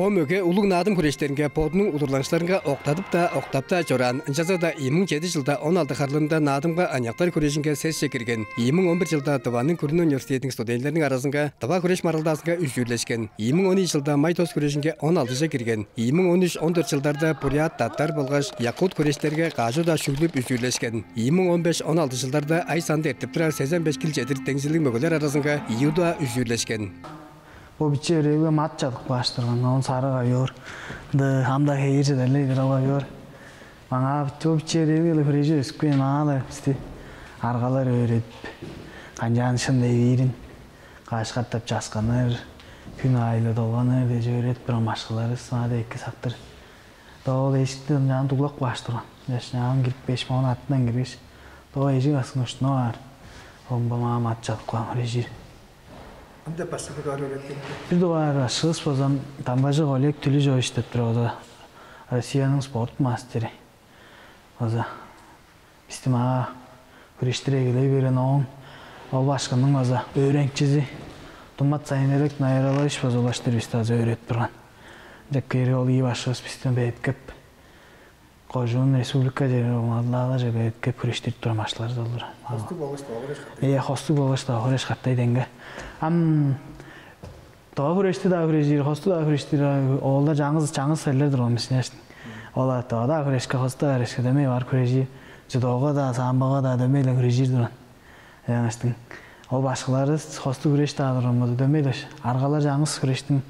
Pomöge ulug nadım kureşlerine podunun udurlanışlarına oqtap da joran. Жазада 2007 жылда 16 харлында надымға аньяқтар күрешінге сәс шекерген. 2011 жылда Тыванның Күрін университетінің студентлерінің арасында Тыва күреш маралдасынға үзгерлешкен. 2012 жылда Майтос күрешінге 16 кірген. 2013-14 жылдарда Бурят таттар болғаш Якут күрештерге қажу да шүгліп үзгерлешкен. 2015-16 жылдарда Айсанды әртіптірар 85 кіл жетір теңзілік мөгілер арасында Иуда үзгерлешкен. O biçereye matçadık başlarken, onun sarıga yor, da hamda heyirce derler ava yor. Bana o biçereye de frejü üsküye nağla işte argalar öğretip, kancanışında evirin, kaşkattap çaskanır, gün aylı dolganır diye öğretip bir maşkıları sana da iki saktır. Doğal eşikten can tuğlak başlarken, yaşayan girip 5 mağın atından giriş, doğal eşik aslında üstüne var. Onun bana matçadık var frejü. Bir dolar aşığız bozan tambacı golek tülü jo işlettir oda. Rusya'nın sport masteri. Oza. İstima güreştire gele veren oğun. Ol başkanın oza. Öğrencizi. Tumat sayınerek nayaralar iş bozulaştır üstazı öğret duran. Jakkeri ol iyi başığız pistin beyetkep. Kocuğun Respublika Ceri olmadılarla ja beyetkep güreştirip duramaşlar da olur. Hostuk bolış da İyi hostuk bolış da güreş kattay denge. Daha güreşti daha güreşir, hostu daha güreştir. Oğulda canız sellerdir olmuş yaşın. Ola daha güreşke, hostu daha güreşke demeyi var güreşir. Judoga da, sambaga da demeyle güreşir duran. Yani işte, o başkaları hostu güreş daha duramadı demeyle. Argalar canız güreştin,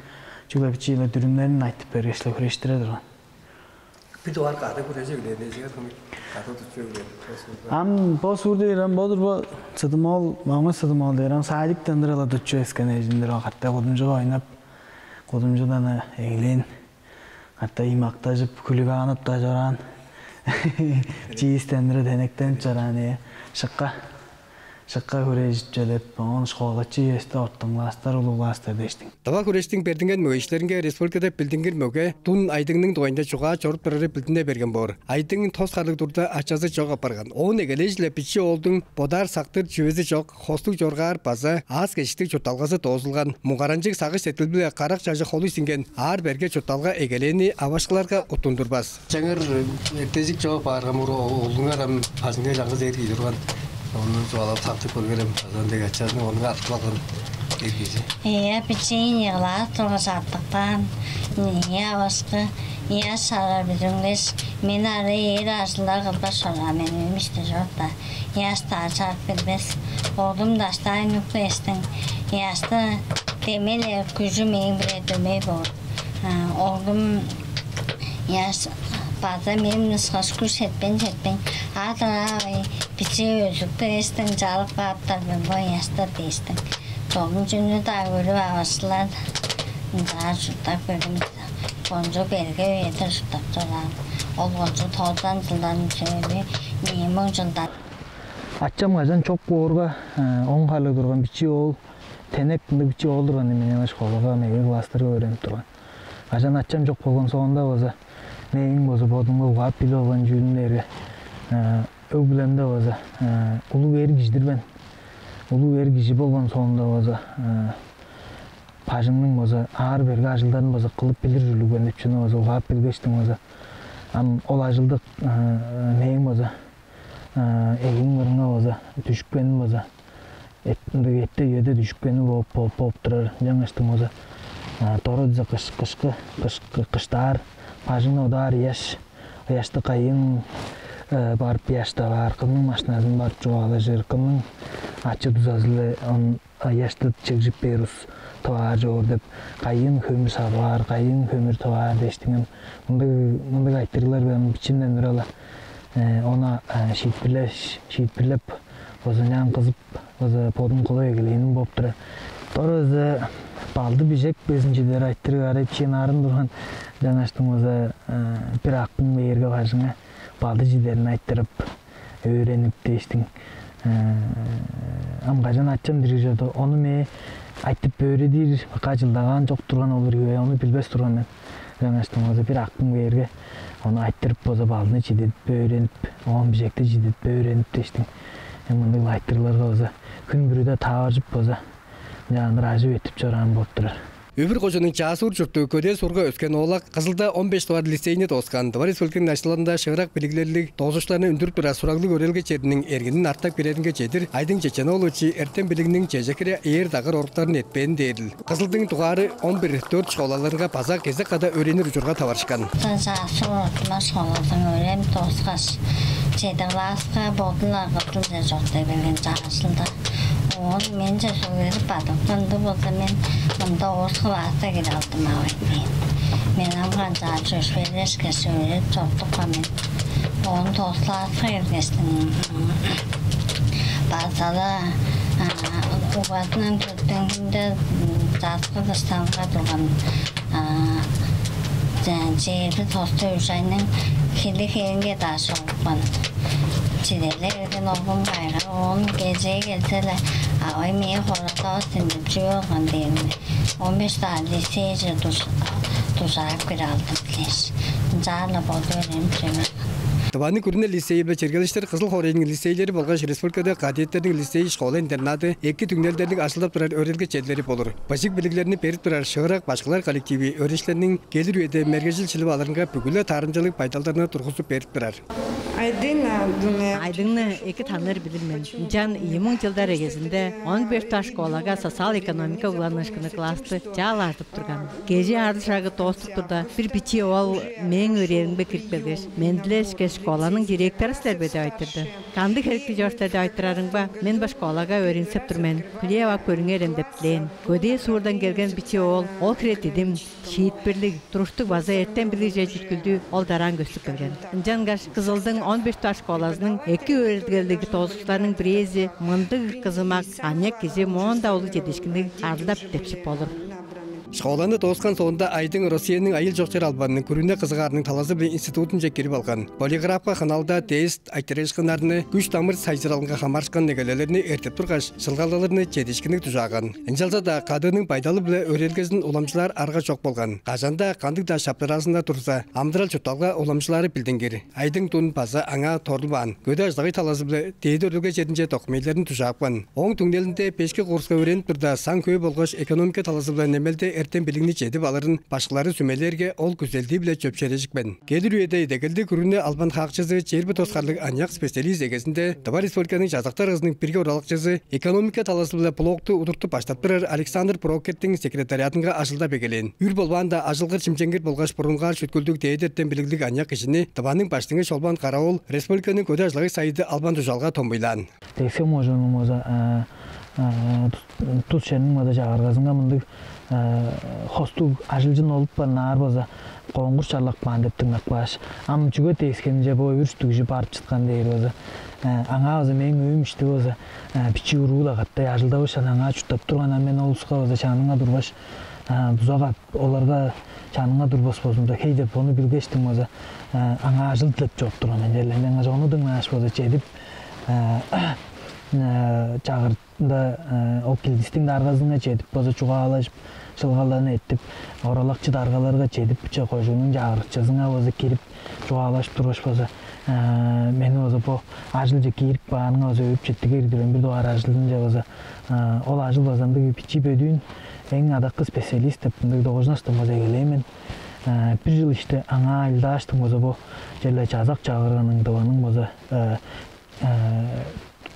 çünkü biçiyle dürümlerini aytıp bergeçle güreştire duran. Bir dolar kahve güreşe gideydi, kahve tutuyor gideydi. Bu surda iran bodur bu sıdımol, mağma sıdımol iran sadik tendiralı tutuyor esken ejindir o hatta kodumcu oynap, kodumcudan eğlen, hatta imaktajıp kulübe anıp da joran, çiğiz tendira denekten çoran Şıqqa güreşip gelip, onun şoğlaçı yeste ortamlastar, uluglastar deştin. Tava güreştin berdingen mögüşlerine Respublikada bildingir möge, tun aydыңның doyunda çoğa çorып birari bildinde bergen bor. Aydың toz qarlık durda açazı çoğa apargan. Oğun egelejle biçi oldun, bodar saqtır çüvezi çoq, hostuk jorgar baza, az geçtik çotalgası tozulgan. Muğarancık sağış etilbile qarak çajı xolu singen, ağır berge çotalga egeleni avaşqılarga otundurbaz. Жаңыр ertezik çoğa barğam oğlunlar hem pasınga жаңız ergi durgan. Onun çoğalıp saptık olgerem, azan dek açarını onun atılağın ergezi. Biçeyin yığılar turğuz attıqtan, avaşqı, sarar bizimleş. Men arı yer arsılar qılba sonra menim işte jorda. Yasta açar bilmez. Oğlum daştay nükle estin. Yasta temel gücü meyin bile dömey bol. Oğlum bazı benim nüsxas kuş etben. Adana biçi özükte estin, calık bağıptar ben bu yasta deystin. Doğum cümle daha görü avasılar. Daha şuttak bölüm. Boncu belge üyedir şuttak çoğlan. Ol boncu tozdan yıldan söyle. Neyim yıldan. Açam gajan çok boğurga 10 halı durgan biçi ol. Tenek biçi ol durgan emene şkolaga mege klaslarga öğrenip durgan. Gajan açam çok bolgan soğunda oza. Neyin bozu bodunga uğap bile olan jüdünlerge. Ögülende oza. Ulu vergijdir ben. Ulu vergiji bolgan soğunda oza. Pajımның oza ağır berge ajıldan oza kılıp bilir jülügen depçini oza uğap bilgeçtin oza. Ol ajıldık neyin oza. Egin varına oza. Düşükbenim oza. Ette yöde düşükbenim bop durar. Janıştım oza. Torodza kıştar. Pajımda odar yaşta kayın barıp yaşta var. Kımның maşinasını barıp çoğalajır. Kımның açı tuzazılı yaşta çekjip berus tovar jor dep. Kayın kömür sabar, kayın kömür tovar deştiğim. Mındık aytırlar ben biçimden durala. Ona şiitbirlep ozanyan kızıp oza podum kolay gelenim bop dura. Torozda baldı bijek bezincileri ayttırıp arayıp çiğin arın durgan. Janaştım oza bir akın beyirge başına baldı jiderini ayttırıp öğrenip deştin. Gajan açam dirijodu. Onu me aytıp öğredir, kaçıldagan çok durgan olur gibi onu bilbes durgan ben. Janaştım oza bir akın beyirge onu ayttırıp oza balını jidedip öğrenip, on bijekte jidedip öğrenip deştin. Mındık ayttırlarga oza gün bürüde tavarjıp oza jandır ajı ötüp çoran bop durar. Öbür kocanın Çasur çurttu köde surga ösken oğlak Kızılda 15 dolar liseyini toskan. Var Respublikanın naşılarında şığırak bilgilerlik doğuşlarını ündürüp bir suraglı görelge çerinin erginin artak biredinge çedir. Aydın Çeçenoğlu çi erten biliginin çecekere eğer dağır oruklarını etmeyin değil. Kızıldın tuğarı 11-4 şkolalarına pazar keze kadar öğrenir uçurga tavarışkan. Çasur ortuma şkoladın öğren toskas. Çedalaska bodunlar kapılca çok da bilgin çağısıldı. Oğul mence söyleyip badıqtındı bolda men mında oğuz kıvasta giraldım ağayın. Men amgan çağışı söyleşke söyleyip çoktukla men. Oğun toslağı ergestin. Bazada uvatının tuttuğunda Kırgızistan'a durgan Ceyri tostu üşayının kirli kenge taşı olgan. Çidelerden oğun gayrı, oğun geceye gelseler ağay meye horata ostindip çıyorgan değil mi? 15 tane liseyce tuzak bir aldım bilir. Zarla boldu öğrenip çıyorum. Tabani kurunda liseyi ve Çergelişler Kızıl Horey'nin liseyleri Bolgaş Respublika'da kadiyetlerinin liseyi şkola internatı eki tüngnellerinin açılıp durar öğrenge çedleri olur. Başık bilgilerini berip durar şığırak başkalar kolektivi öğrencilerinin gelir üyede merkezil çılıp alırınca bugüle tarımcılık paydalarına turgusup berip durar. Aydın'ı iki tanır bilirmen. Can 20 yıllar egezinde 15 taş şkolaga sosial ekonomika ulanışkını klastı çağlartıp durgan. Gece ardışargı dostuk turda bir biçi ol men öğrenbe kirkbedir. Mendleşke şkolanın direktörü silerbede aytırdı. Kandı kerikli joşlarda aytırarın ba, men baş şkolaga öğrensep durmen. Pileva körüngeren deptilen. Gödeye surdan gelgen biçi ol kretidim, şiit birlik, turuştuk baza etten bilirce jütküldü, ol daran göstük görgen. Can gaş Kızıldın 15 taş şkolasının eki öğretgelдigi tozuşlarının birezi mındık kızımak, anyak kizi moğunda olu jedişkinlik ardılap tepsip olur. Şkolаны тоғысқан соңында Айдың Россияның айыл жоқтер албанының көріне қызығарының таласы бір институтын жеккеріп алған. Полиграфқа қаналда тест, айттырышқынарыны, күш тамыр сайзыралынға қамаршқан негелелеріні әртіп тұрғаш, шылғалаларыны жетішкінік тұжаған. Энжалса да қадының пайдалы білі өрелгезін оламшылар арға жоқ болған. Қажанда қандық да шаптырасында тұрса, амдырал чөтталға оламшылары білдінгер. Айдың тұн пазы аңа торылбан. Көді аждағай таласы білі дейді өрілге жетінше тоқмейлерін тұжақпан. Оң түңделінде пешке құрысқа өреніп тұрда сан көй болғаш экономика таласы білі немелде erten bilingni çedip alırın başkaları sümelerge ol güzeldiği bile çöpçerecek ben. Gelir üyede edekildi kürünü Alban hakçızı çerbi toskarlık anyak spesyaliz egesinde Tavar Respublikanın Жазактар ızının birge oralıkçızı ekonomika talası bile bloktu udurtu başlattırır Alexander Proket'in sekretariatınga aşılda begeleyin. Ür bolban da aşılgır çimçengir bolgaş porungar şütküldük deyed erten bilinglik anyak işini Tavanın başlığını Şolban Karaol Respublikanın köde ajlığı sayıdı Alban tuşalga tombuylan. Desem ojanımıza tuz şerinin mada çağırgazınga mındık hostuk ajılcın olup nar baza qoğungur çarlak ban dep tыңnak baş. Am çüge teskenince bu ürstügücü barıp çıtkan deyir baza. Ağa baza men öyüm işte baza piçi uruğula qattay ajılda başan ağa çüttap turgan men olusqa baza çanınga durbaş. Tuzağa olarga çanınga durbas bozumda hey dep onu bilgeçtim baza. Ağa ajıl dilep çok duran men derler. Men aja onu dыңnaş baza çedip çağırda o kildistin dargazına çedip baza çuğalaşıp şılgalarını ettip oralakçı dargalarga çedip bıça koyduğunun çağırıkçasına baza kirip çuğalaşıp duruş baza meni baza bu ajılca kirip bağının baza öp çettik erdiren bir doğar ajılınca baza ol ajıl bazandı piçi bödüğün en adakı spesyalist yaptığında doğuşnaştım baza geleymen bir yıl işte ana ilde açtım baza bu jelle çazak çağırganın dıvanın baza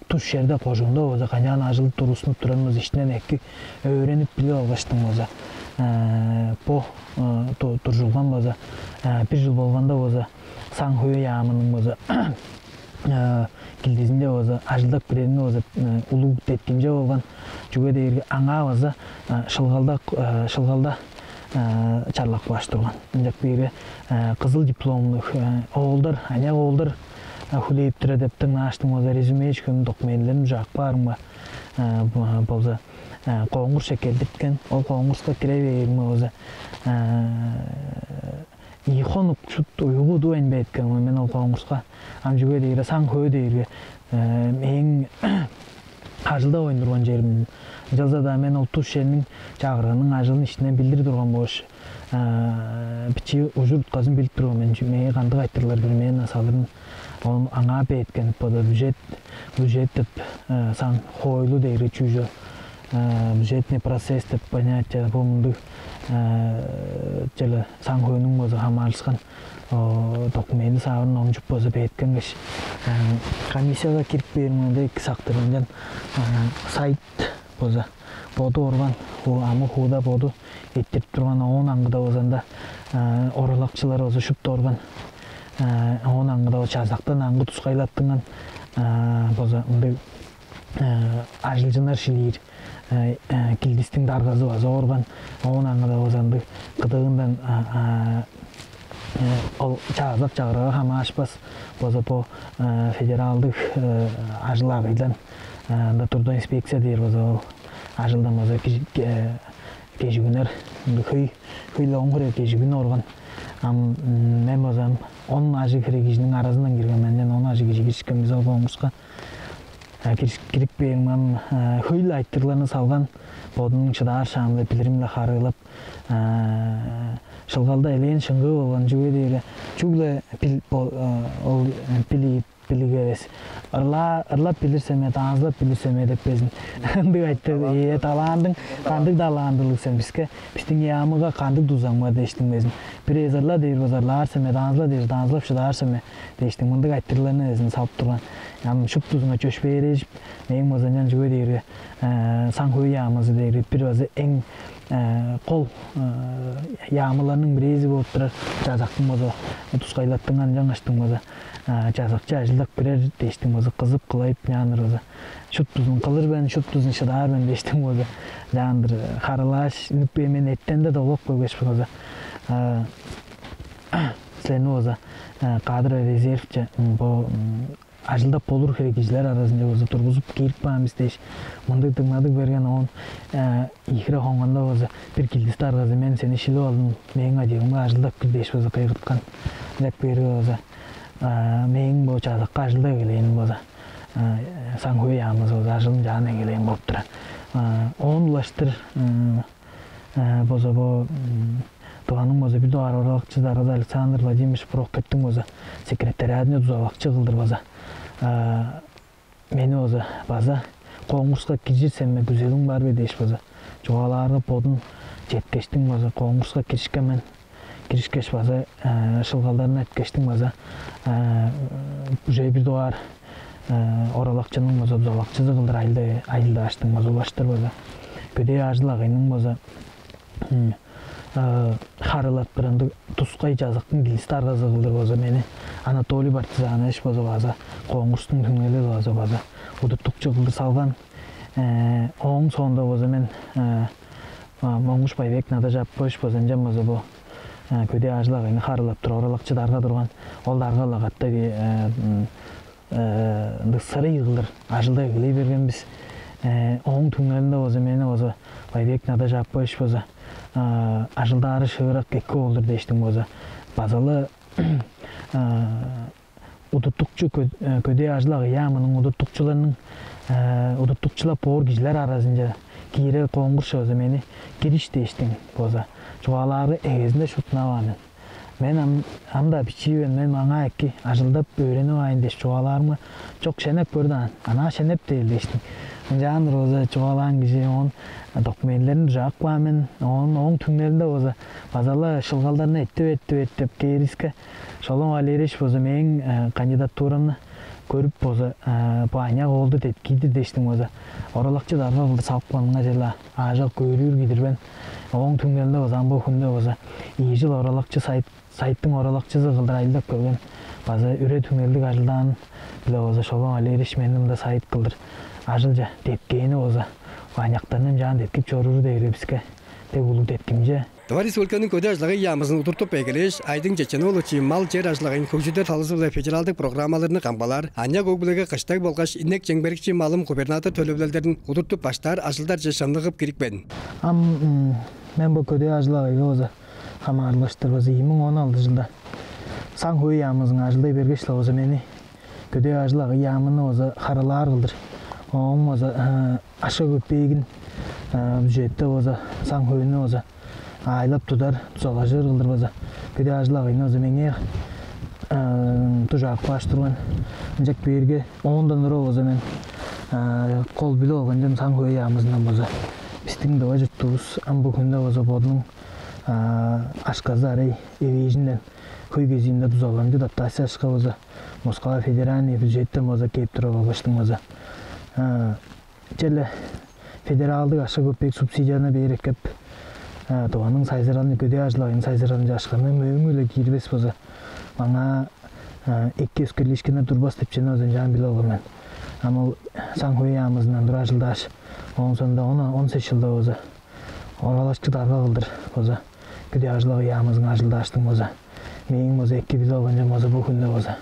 tuş yerde koşunda oza kanyan ajılıp turusunup turanımız işinden eki öğrenip bile alıştım oza. Bu turjulgan oza bir yıl bolganda oza Sanhoyo yağımının oza kildizinde oza ajıldak birerini oza ulu tetkince olgan çünkü deyirge ağa oza şılgalda çarlak baştırgan. Ancak biri kızıl diplomlu oğulдар, anyak oğulдар Huleyip tire deptin açtım oza rezüme çıkın dokumentlerim jaq barma bolza qoğungur şekel dipken o qoğungurska tire verme oza ihonuk şut uygu duyn betken men o qoğungurska amjüge deyre Sanhoyo deyre men ajılda oyundurgan jerim jalza da men o tuş şerinin çağırganın ajılın işinden bildir durgan boş biçi ujur tutkazın bilip durgan men kandık aytırlar bilmeyen asalırın onun ağa betken poda büjet dip san hoylu deyri çüjö бюджетный процесс деп понятие помню jelе саңхойнун бозу хамалышкан документи сабын оңжуп бозу беткенгеш комиссияга кирип бермеде 2 сактырындан сайт бозу боду орган амы худа боду эттип турган 10 аңгыда бозанда оралакчылар бозу шупта орган 10 аңгыда чазактан аңгы тускайлаттынган бозу мындай ажылжынар шилир килдистин даргазы база орган 10 аңгыда бозанды кыдыгындан ол чазак чагырага хама ашпас бозу по федералдык ажылагыйдан да турдо инспекция дейр бозу ажылдан бозу кежигүнөр хыйла оңгуре кежигүн орган мен бозам 10 ажы кирегижинин арасынан кирген менден 10 ажы киришкен биз оңгурска кирип бермем хыйла айттырларны салган бодунун чыдаар шамды билиримле харылып шылгалда элен шыңгы болгон жүгө дейли чугле ол пилигерес ырлап билирсеме тааңызлап билирсеме деп безин андык айтты талаандың кандык далаандылыксен биздин ямыга кандык дузаңма дештин безин бир эзерла дейр базарлар семе тааңызла дейр тааңызлап шыдаар семе дештин мындык айттырларны өзүн салып турган ям шуп тузуна чөшпөй эрежип мен мозанжан жүгө дейри саңхой ямызы дейри бир базы эң кол ямыларның бирези болуп турар жазактын бозу тускайлаттынган жаңаштын бозу жазакчы ажылдап берер дештин бозу кызып кылайып жаңыр бозу шуп тузун кылырбен шуп тузун шыдаарбен дештин бозу жаңыр харылаш нүппе мен эттен да долоп койгош бозу силерни бозу кадр резервче бу ажылдап болур керек кишилер арасында бозу тургузуп кирип баамыз деш мындык тыңдадык берген он ихре хоңгондо бозу бир килдис таргазы мен сени шилип алдым менин адегимге ажылдап кир деш бозу кыйгырткан деп берип бозу менин бу жазакка ажылдай келейин бозу саңхой ямыз бозу ажылдын жаана келейин болуп тура 10 улаштыр бозу бу Туганын бозу бир дуар оралакчыдар Александр Владимирович Прокоптун бозу секретариатыны тузалакчы кылдыр база. Мени бозу база коңгурска киришсем күзелиң барбы деш база. Жугаларга бодун жеткештин база коңгурска киришкен мен киришкеш база шылгалдарын айткештин база. Уже бир дуар оралакчынын бозу тузалакчысы кылдыр айылда аштың база улаштыр база. Көдө ажылагынын бозу харылап биринди тускай жазактын килисти аргазы кылдыр бозу мени Анатолий Партизанович бозу база коңгурстун түңөлү база удуттукчу кылдыр салган оң сонда бозу мен Моңуш Байбек Надажапович бозанжан бозу бу көдө ажылагыны харылап туруп оралакчыдарга турган ол дарга лагатты сырый кылдыр ажылдай кылый бергенбиз оң түңөлүндө бозу мени бозу Байбек Надажапович бозу ажылдары шыгырак эки болдур дештин бозу базалы удуттукчу көдө ажылагы ямынын удуттукчулап боор кишилер арасында кире коңгурша бозу мени кириш дештин бозу жубалары эгезинде шутунабамын мен анда бичибен мен аңа эки ажылдап өйрөнүп алайын деш жубаларымы жок шенеп көрдү ана шенеп дейл дештин жаңыр бозу жубалаан киши он документтерин жакпамын оң түңөлүндө бозу базалы шылгалдарына эттеп кейриске Шолом Валерьевич бозу менин кандидатурамны көрүп бозу бу аняк болду деп кийди дештин бозу оралакчыдарга кылды салып калганга жела ажал көрүүр кидирбен оң түңөлүндө бозу амбо күндө бозу жыл оралакчы сайттын оралакчысы кылдыр айылдап көргөн базы үрө түңөлдүк ажылдан биле бозу Шолом Валерьевич менин да сайт кылдыр ажылжа тепкени бозу Ваняктарнын жаан деткип чоруру дейри бизге деп улуу деткимже. Товар республиканын көдө ажылагы ямызын утуртуп бейгелеш, айдың жечени олучу мал жер ажылагын көкжүдө талызы федералдык программаларını камбалар, anya көкбүлөгө кыштак болгаш инек жеңберикчи малым губернатор төлөбүлөрдөрүн утуртуп баштар ажылдар жашандыгып кирикпедин. Мен бу көдө ажылагы бозу камарлаштыр бозу 2016 жылда Саңхой ямызын ажылдай бергеч бозу мени көдө ажылагы ямыны бозу харылаар кылдыр. Оң бозу аша көпбегин бюджетте бозу Саңхойну бозу айлап тудар тузалажыр кылдыр бозу көдө ажылагыны бозу меңе тужак баштырган жак берге 10 бозу мен Kol bile olgancan san koyamızdan boza. Bizden de vacıttığız am bu günde boza bodunun aşkazı arayı eviyinden köy gezimde düzalandı da tasi aşka boza. Moskova federani bücette boza keyip dura başladım boza. Çelle federaldık aşka köpek subsidiyana berekep doğanın sayzıralını köde ajlayın sayzıralını aşkını möğümüyle girbes boza. Bana iki öskürleşkine durbas tepçene özün can bile olur men. Ama san koyamızdan dura ajıldaş. Onun sonunda 18 yılda boza. Oralaşçı darga kıldır boza. Köde ajlığı yağımızın ajıldaştın boza. Meyin boza iki bile olunca boza bu günde boza.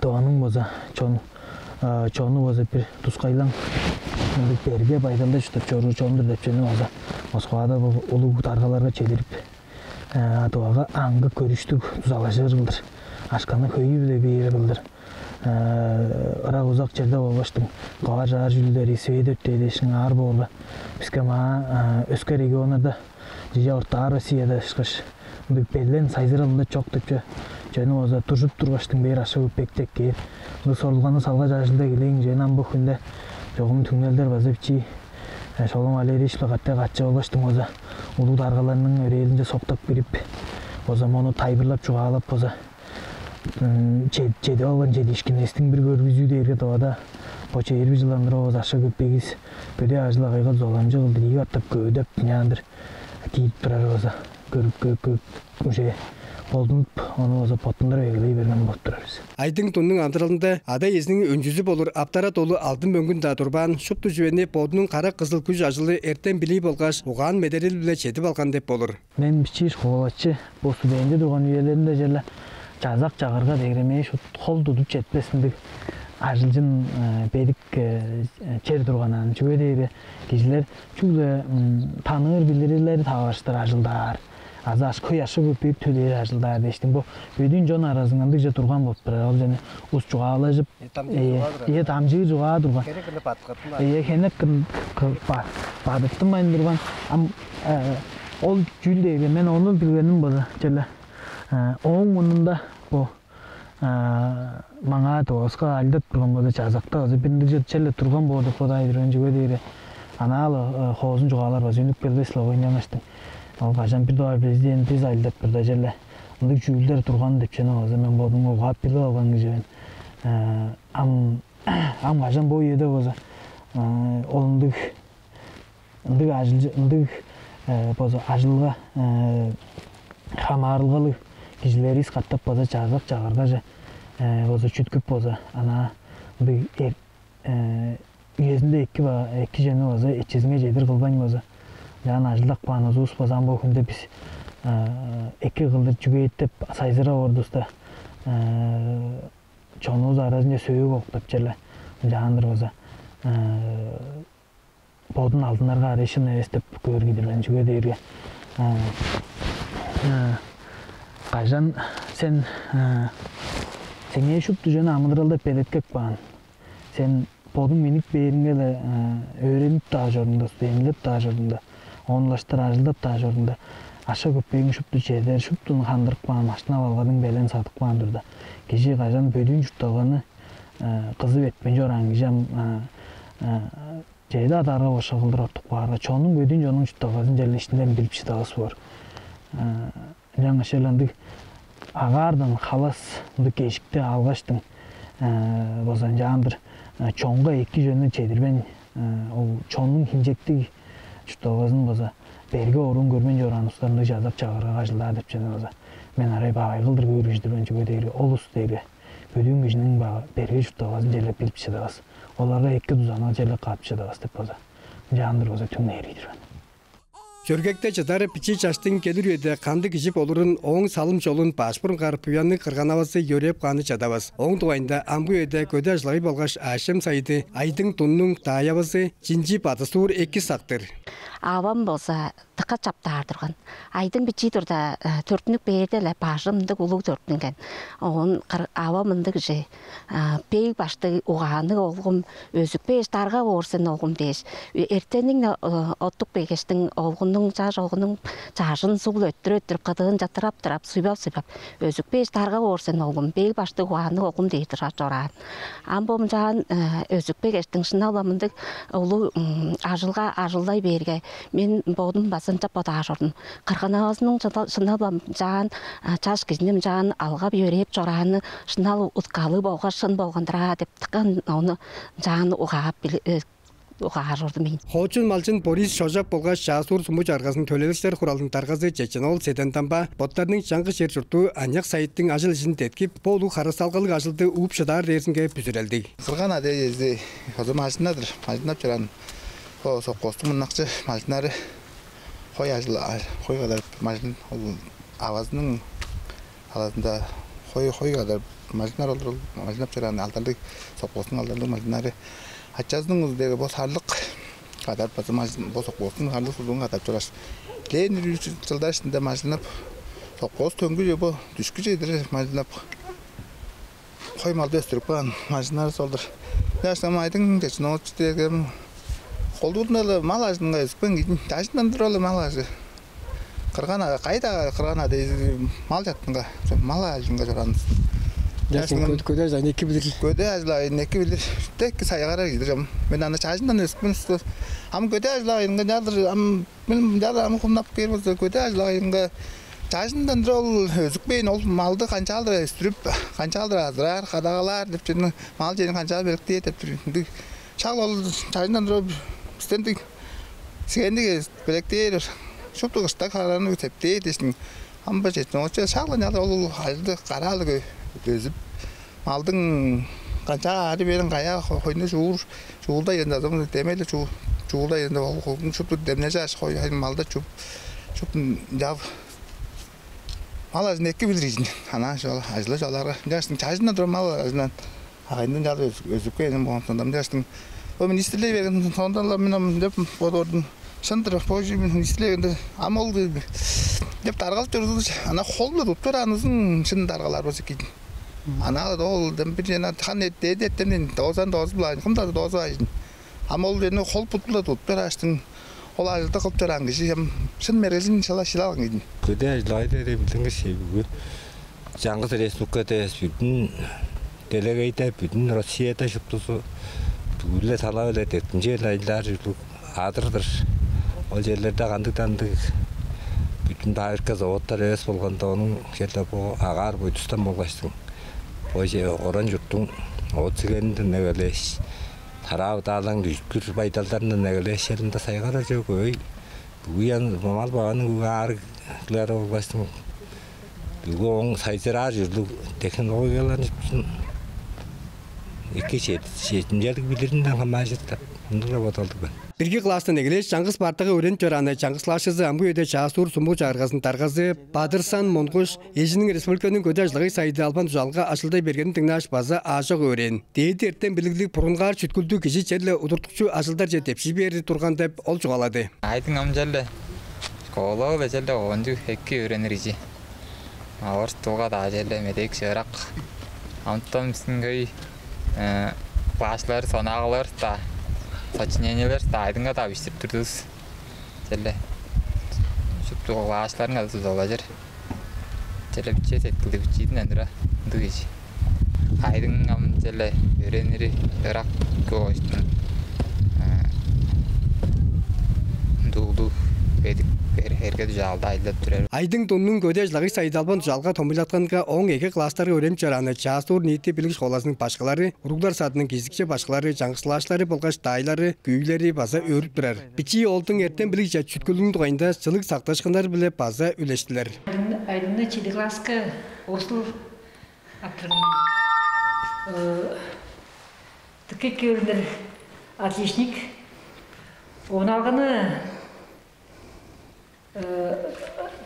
Doğanın boza çoğunu boza bir tuskaylan. Berge baydalı tutup çoğu çoğundur depçeni boza. Moskva'da bu ulu dargalarga çedirip doğaga angı körüştük tuzalaşır kıldır. Aşkanı köyü bile bir yeri kıldır. Irak uzak yerde olmuştum. Kağar ağır jülleri Sveyde ötteydi işin ağır boğulu. Bizke mağa Özke regionada Cice Orta Rossiyada çıkış. Belden sayzıralında çok tüpçe. Jönü oza turşup turbaştың beri aşağı öpektek keyir. Bu sorulğanı salga yaşında geleyin jönü bu günde жоғым түңнелдер базы бичи шолом алери ишлакатта катча болбаштым оза улуу даргаларынын өрелинде соктоп бирип оза мону тайбырлап чугаалап оза чеде алган жедишкинестин бир көргүзүү дээрге табада бочо 20 жылдандыр оза аша көпегиз көдө ажлагайга золамжы кылды ийи аттап көөдөп нандыр кийип турар оза көрүп уже болдунуп onu оза потундура эгилей берген болуп турабыз. Айдың тунның андыралында ада эзинин өнжүзү болур аптара толу алтын мөңгүн да турбан шупту жүбени бодунун кара кызыл күж ажылы эртен билей болгаш угаан медерил биле четип алган деп болур. Мен бичиш коолачы бу студенти турган үйлеринде жерде жазак жагырга дегремей шу кол тутуп жетпесиндик ажылжын бедик чер турганан чүгөдейби кишилер чүгө тааныр билирилер табаштыр ажылдар. Азаш көяшы көпейіп төлер ажылдар дештің. Бұл бөйдің жон аразыңан дүйже тұрған болып бір. Ол және ұс жұғалы жып, тамжығы жұға тұрған. Кенек бадыттым байын тұрған. Ол жүлдегі, мен оны білгенім болды. Оң мұнында бұл маңа тоғысқа алдат тұрған болды жазақта. Бірінде жет тұрған болды қодайдыр өнжігі дейірі. Аналы қоғызын жұғалар ба, жөнік белбесілі ойнамаштың. Ал қажан бір доғар президент біз айлдап бірді жерлі. Ондық жүгілдер тұрған деп жена өзі мен болдың оғап білі алған кежен. Ам қажан бой еді өзі. Ол ондық ажылға қамарылғалы кежілері исқаттап боза жазақ жағырға жа. Өзі чүткіп боза. Ана үйесінде екі жені өзі етчезіңе жедір қылбан өзі. Жаңа ажылдақ бағаныз ұс базан бұл күнде біз екі қылдыр жүгейттеп сайзыра ордыста чонуыз аразында сөйі қоқтап жерлі жаңандыр база болдың алдынарға арешін әвестеп көргідірген жүге дейірге қажан сен ешіпті жөні амыдыралда пелеткек баған сен болдың менік бейіріңгелі өреніп тағы жорында студенілеп тағы жорында онлаштыр ажылдап та жорында аша көппейін шүпті чедер шүптін қандырып баған машина балғадың бәлен сатық баған тұрды. Кеше қажан бөдін жұтталғаны қызы бетпен жоран кежем жейді адарға оша қылдыр оптық бағарға. Чонның бөдін жонның жұтталғасын жәлі ішінден біліп шытағыз бар. Жаңа шерландық ағардан қалас кешікті алғаштың бозан жаңдыр чонға екі жөні чедірбен чонның хинжектігі Чүтталғазын боза, берге орын көрмен жоран ұстарында жазап чағырға қажылдар деп жені боза. Мен арай бағай қылдыр көргіждір өнчі көдейірге, ол ұсты дейірге. Көдейін күшінің берге чүтталғазын жерлеп біліп шедағыз. Оларға екі дұзанға жерлеп қап шедағыз деп боза. Жағындар боза түмін әрейдір. Жөргекте жатары пичи чаштың келір өйді қанды кешіп олырын оң салым жолын башпұрын қарып ұянны қырған авасы өреп қаны жадабыз. Оң дуайында амбы өйді көді ажлай болғаш Ашем Сайды айдың тұнның таябасы жинжи батысуыр екі сақтыр. Авам болса тықа чаптардырған. Айдың бичи тұрда төртінік бейділі бажымдық ұлық төртінген. Оғын авамындық же бей башты ұғаны олғым өзік бейш дарға орсын олғым дейш. Эртенің оттық бейгештің олғын оғының жажын суыл өттіріп қытығын жаттырап сұйбап өзік бейс тарға орсын олғым бейл башты уағаны оғым дейді жоран. Амбом жан өзік бек ештің шына оламындық олу ажылдай берге мен бодым басынша бода ажырдым. Қырғана ağzının şınal жан чаш кезінем жан алға бүйреп жораны шынал ұтқалы болға шын болғандыра деп тықын оны жан уға жорды мен. Хоочун малчын Борис Шожап болға Шасур Сумуч арғасын төлеліштер құралын тарғазы Чеченол Седентамба боттарының жаңғы шер жұрту Аньяк Сайыттың ажыл ішін теткіп, болу қарысалғалық ажылды уып шыдар дерсінге пүзірелді. Қырған ады езді, қозы малчынадыр, малчынап жүран. Соққосты мұннақчы малчынары қой ажыл, қой қадар малчын авазының аласында қой қадар малчынар олыр, малчынап жүран алдарлық, соққостың алдарлық малчынары. Ачаздың ұздегі бұл сарлық қадар басы малчын, бұл соққостың сарлық сұлуын қадар жүраш. Лейін жылдар ішінде малчынап, соққост төңгі жебі түшкі жейдірі малчынап қой малды өстіріп баған малчынары солдыр. Яшынан айдың кешін оңытшыдегім қолдығында мал ажынға өспен кейден, ажындан тұралы мал ажы. Қайда қырғана дейіз мал жаттынға, мал ажынға жораныз. Көде ажын екі білір. Көде ажылағын екі білір. Тәккі сайғара кейдір. Мен ана ажындан өспен ұсты. Ам көде ажылағынға жадыр, мен жадыр амы құмнап керіп өсті. Көде ажылағынға ажындан тұрал өзікпейін ол малды қанчалдыр өстіріп, қанчалдыр азырар, қадағалар деп жүрдің. Мал жерін қанчал белікті етіп жүрдің. Шағыл ол ажындан тұрал стендик сендиге белектер шупту кышта караны өтептей десин амба жетин очо шаглан ол айды каралы өзүп малдың канча ары берин кая койну жуулда енді адам демели жуулда енді ол шупту демне жаш кой малда шуп жав мал ажын эки билирин ана жол ажлы жолларга жаштын чажына тур мал ажынан агайдын жалы өзүп келген болгондон жаштын o ministrliğe verin, sonralar benim hep bodordun. Şandır, poji ministrliğinde amal gibi. Hep targal durdu. Ana kollar tuttur anızın şimdi targalar olsa ki. Ana da ol dem bir jana kan dedi demin dozan doz bulan. Kimda doz var. Amal deni kol putla tuttur açtın. Olayda kılıp duran kişi hem şın merezin inşallah şilalan gidin. Köde ajlayda edebildiğiniz şey bu. Жаңғыз республикада bütün delegeyde bütün Rusya'da şıptısı Ülle talağı da teknici aylar yıllık adırdır. O yerlerde kandıktandık. Bütün fabrika zavodlar eves bolganda onun şerde bu agar boyutustan bollaştın. O şey oran yurttun o tsigenin negeleş. Taraf dağlan düşkür baydallarının negeleş yerinde saygara çok öy. Bu yan mal bağının ağırlıkları bollaştın. Bu on sayırar yıllık teknolojiyalar için iki şeytimcilik bilirinden hamajıttı. Bunlara batıldık ben. Birgi klastın egeleş Жаңғыз партығы өрен жөраны Жаңғыз лашызы амгы өйде Шасур Сумуч арғасын тарғазы Бадырсан Монғуш ежінің республиканың көде ажлығы сайды албан жалға ашылдай бергенін тыңнаш базы ажық өрен. Дейді ерттен білігілік бұрынғар чүткілді кеші черлі ұдыртықшы ажылдар жетепші берді тұрған деп ол жоғалады. Айдың амжалды қолы бәжелді оғынды әкке өренір ежі. Ауыр тұлға да ажелі медек шырақ. Амттан мүсінгөй Başlar, sonağlar da, saçınyenyeler da aydınға da üstіп тұрдыз. Jelli, şuptuğu başların adı tuz olacak. Jelli bütçe tetkildi bütçeydin endira, dıgıcı. Aydın am jelli öğreniri, Irak koğuştun. Duldu, bedik. Айдың тонның көде ажлығы сайдалбан жалға томилатқанға оң еке кластары өрем жараны Часур ниетті білгіш қоласының башқалары, ұруғдар сатының кезікші башқалары, жаңғысылашлары болғаш дайлары, күйілері база өріп тұрар. Бичи олтың ертен білік жат чүткілдің тұғайында сылық сақташқандар біле база үлештілер. Айдыңда чиликласка осыл аттырын. Тіке көріндір отличник. Оналғаны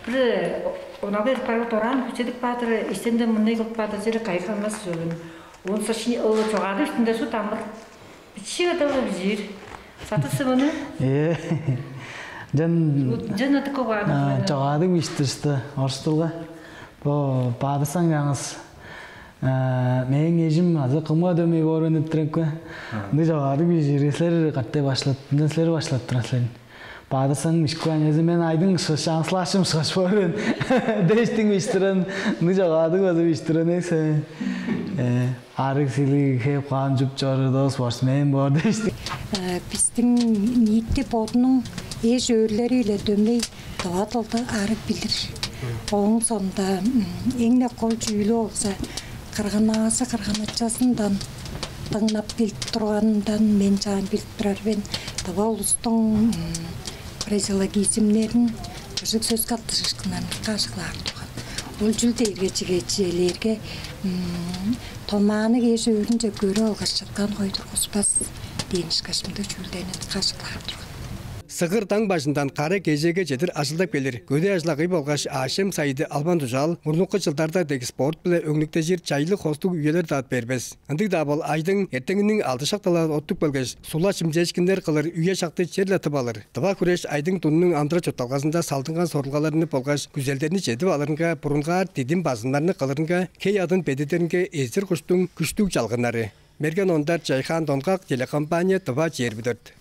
bir ona bir para toran küçük patır istende munne kılıp patır jere kayıklanmaz söylün. Onun saçını çoğadı üstünde su tamır. Bir şey da bir satısı bunu. Can adı kovadı. Çoğadı işte orstulga. Bu padırsan yalnız. Meğen ejim azı kılma dömeyi öğrenip dururken. Ne çoğadı bir resler kattı başlattı. Nesleri başlattı. Bağdasan mişkuanyazı men aydın şanslaşım şaşforun. Değiştin miştiren nıcağadı gözü miştiren neyse. Arık sili hep kan jup çarı da sportsmen bu arada işte. Біздің ниетте бодының еш өрлеріyle дөмей дұғатылды арық білдір. Оның сонда еңне қол жүйілі олса, қырған ағасы қырған атшасындан тыңнап біліп тұрғандан мен жағын біліп тұрар бен таба ұлыстың фразеологизмдерін күзік сөз қаттышқынан қашықлар тұрған. Ол жүлдерге жегечелерге томаны кеш өрінже көрі алғаш жатқан қойдыр қоспас Deniz kaşımda çöldenin kaşıklar durgan. Сығыр таң башындан қары кезеге жетір ашылдап келер. Көде ажлағы болғаш Ашем Сайды Албан Тужал, мұрныққы жылдарда дег спорт біле өңлікте жер чайлы қостық үйелер дат бербес. Андық да бұл айдың ертеңінің алты шақталар оттық бөлгеш, сула шымжешкіндер қылыр үйе шақты черлетіп алыр. Тыва күреш айдың тұнының андыра чотталғасында салтынған сорылғаларыны болғаш, күзелдеріні жетіп алырынға, бұрынға дедім базынларыны қылырынға, кей адын бедетерінге ездер құштың күштік жалғынары. Мерген ондар Чайхан Донғақ телекомпания Тыва жер бідірді.